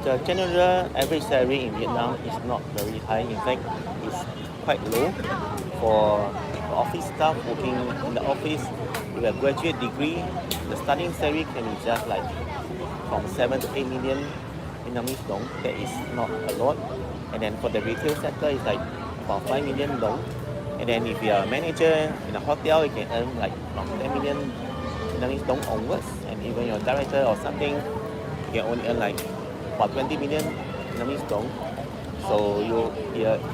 The general average salary in Vietnam is not very high. In fact, it's quite low for office staff working in the office with a graduate degree. The starting salary can be just like from 7 to 8 million Vietnamese dong. That is not a lot. And then for the retail sector, it's like about 5 million dong. And then if you're a manager in a hotel, you can earn like from 10 million Vietnamese dong onwards. And even you're a director or something, you can only earn like about 20 million Vietnamese dong. So you're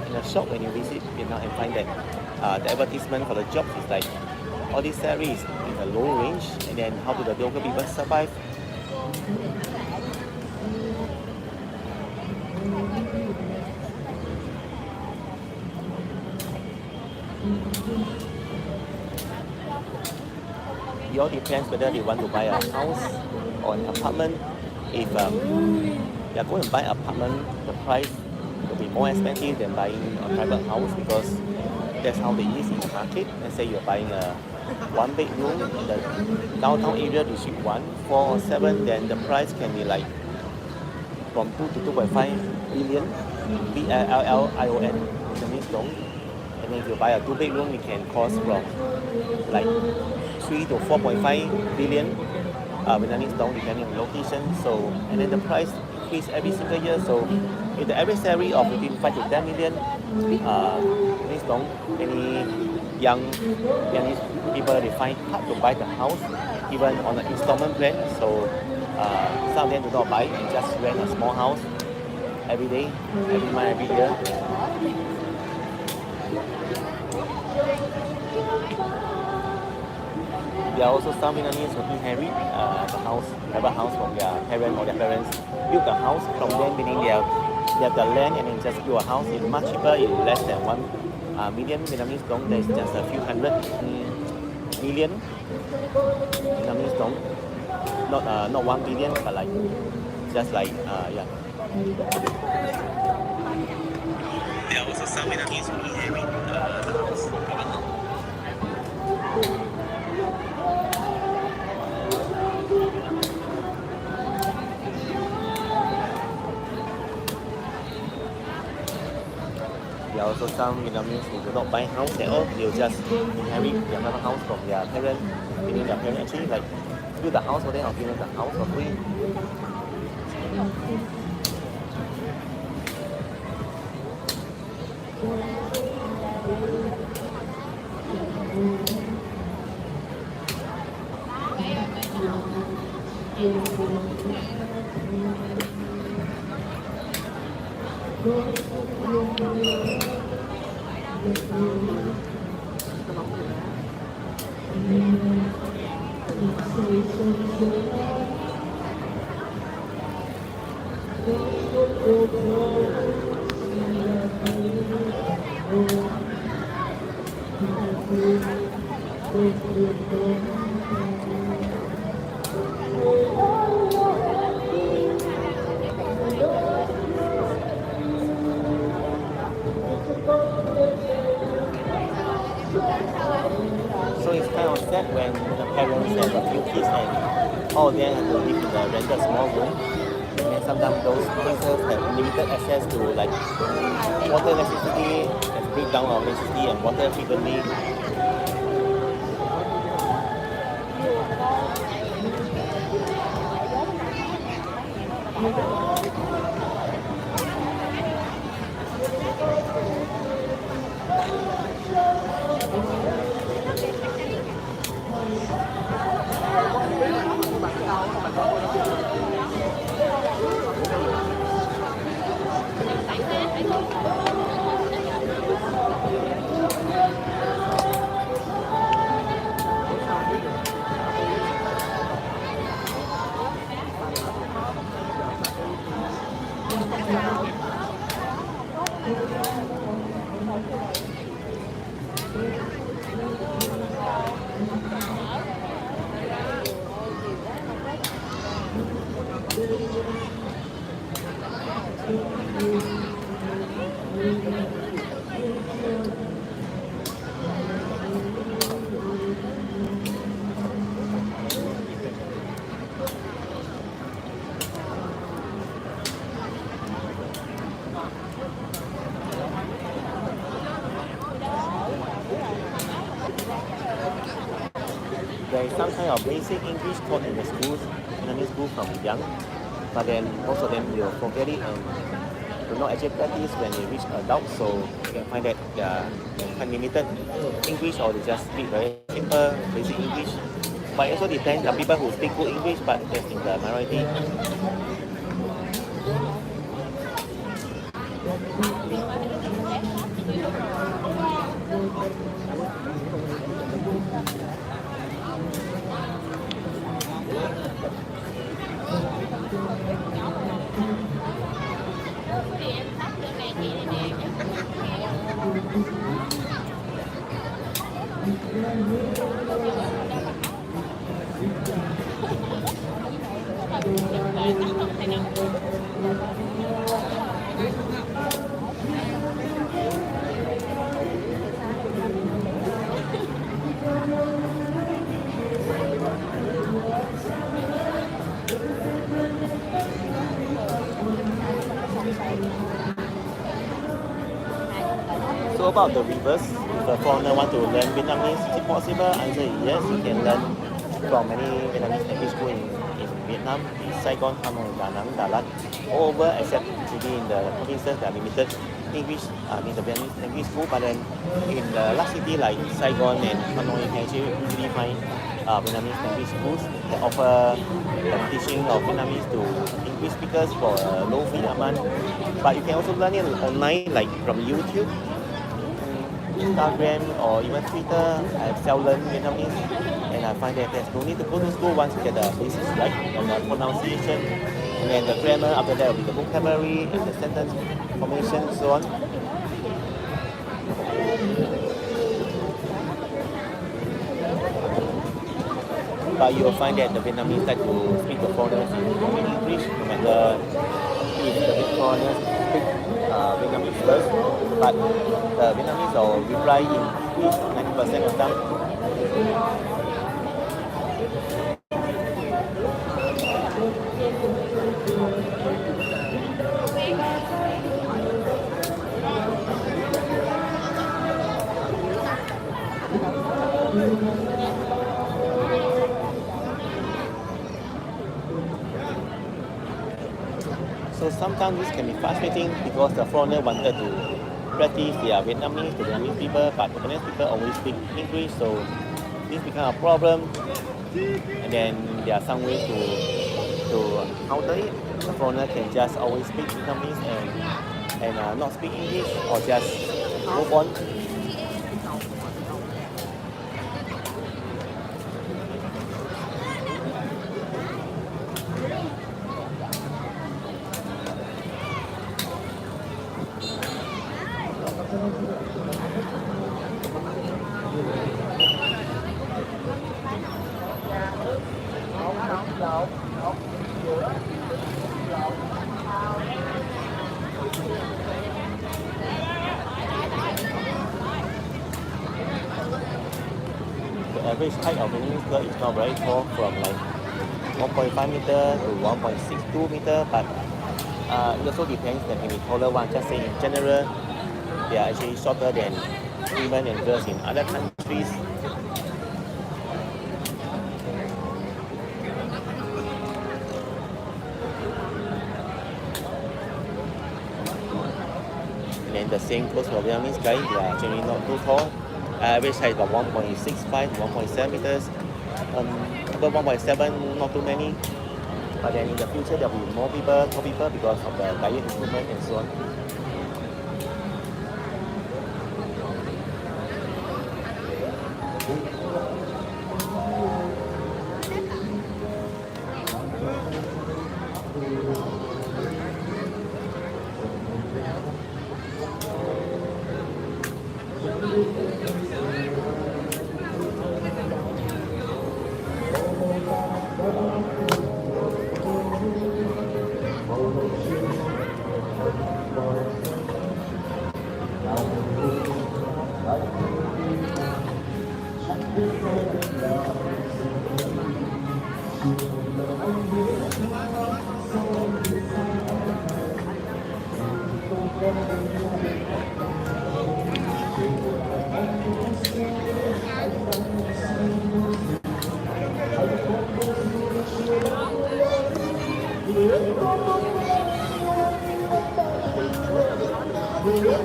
in a shock when you visit Vietnam and find that the advertisement for the jobs is like all these salaries in a low range, and then how do the local people survive? It all depends whether they want to buy a house or an apartment. If you're going to buy an apartment, the price will be more expensive than buying a private house because that's how they is in the market. Let's say you're buying a one bedroom in the downtown area, district 1, 4 or 7, then the price can be like from 2 to 2.5 billion, BLLION, Vietnamese dong. And then if you buy a 2 bedroom, it can cost from like 3 to 4.5 billion Vietnamese dong depending on location. So, and then the price increase every single year. So if the average salary of between 5 to 10 million Vietnamese dong, many young Vietnamese people, they find hard to buy the house even on an installment plan. So some of them do not buy and just rent a small house every day, every month, every year. There are also some Vietnamese who inherit the house, private house from their parents, or their parents build the house from them, meaning they have the land and then just build a house. It's much cheaper, it's less than 1 million Vietnamese dong. There's just a few hundred million Vietnamese dong. Not 1 billion, but like just like yeah. There are also some Vietnamese who inherit the house. There are also some Vietnamese who do not buy house at all. They'll just inherit their private house from their parents, meaning their parents actually like build the house for them or give them the house for free. So it's kind of sad when the parents have a few kids and all of them have to live in a rented small room. And sometimes those places have limited access to like water, electricity, and breakdown of electricity and water frequently. there is some kind of basic English taught in the schools, Vietnamese school from young, but then most of them will forget it and do not actually practice when they reach adults. So you can find that they are quite limited English or they just speak very simple basic English. But it also depends on people who speak good English, but that's in the minority. So about the reverse, if a foreigner want to learn Vietnamese, is it possible? Answer is yes, you can learn from many Vietnamese language school in Vietnam, in Saigon, Hanoi, Da Nang, Da Lat, all over except maybe in the provinces that are limited English, in the Vietnamese language school, but then in the large city like Saigon and Hanoi, you can actually easily find Vietnamese language schools that offer the teaching of Vietnamese to English speakers for a low fee a month. But you can also learn it online, like from YouTube, Instagram, or even Twitter. I have self-learned Vietnamese, and I find that there's no need to go to school once you get the basics right and the pronunciation, and then the grammar. After that will be the vocabulary and the sentence formation, and so on. But you will find that the Vietnamese like to speak to foreigners in English, no matter if the foreigners speak Vietnamese first, but the Vietnamese will reply in English 90% of them. So sometimes this can be frustrating because the foreigner wanted to practice their Vietnamese to Vietnamese people, but the Vietnamese people always speak English, so this becomes a problem. And then there are some ways to counter it. The foreigner can just always speak Vietnamese and not speak English, or just move on. The average height of Vietnamese girl is not very tall, from like 1.5 meter to 1.62 meter, but it also depends. There can be taller ones. Just say in general, they are actually shorter than women and girls in other countries. And then the same goes for Vietnamese guys. They are actually not too tall. Average height about 1.65 to 1.7 meters. Above 1.7, not too many. But then in the future, there will be more people, tall people, because of the diet improvement and so on. Vietnam,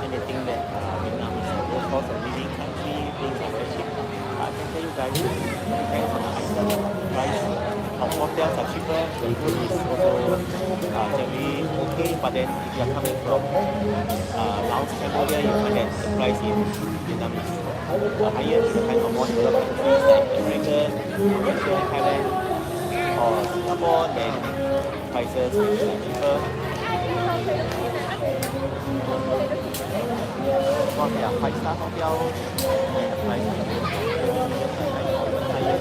and they think that Vietnam is a low cost of living country, things are very cheap. But I can tell you guys, it depends on the item price. Our hotels are cheaper, the food is also generally okay, but then if you are coming from Laos, Cambodia, you find that the price in Vietnam is higher. If you're coming from more developed countries like America, Malaysia, Thailand, or Singapore, then prices is cheaper. Because they are five-star hotel, and the price is higher.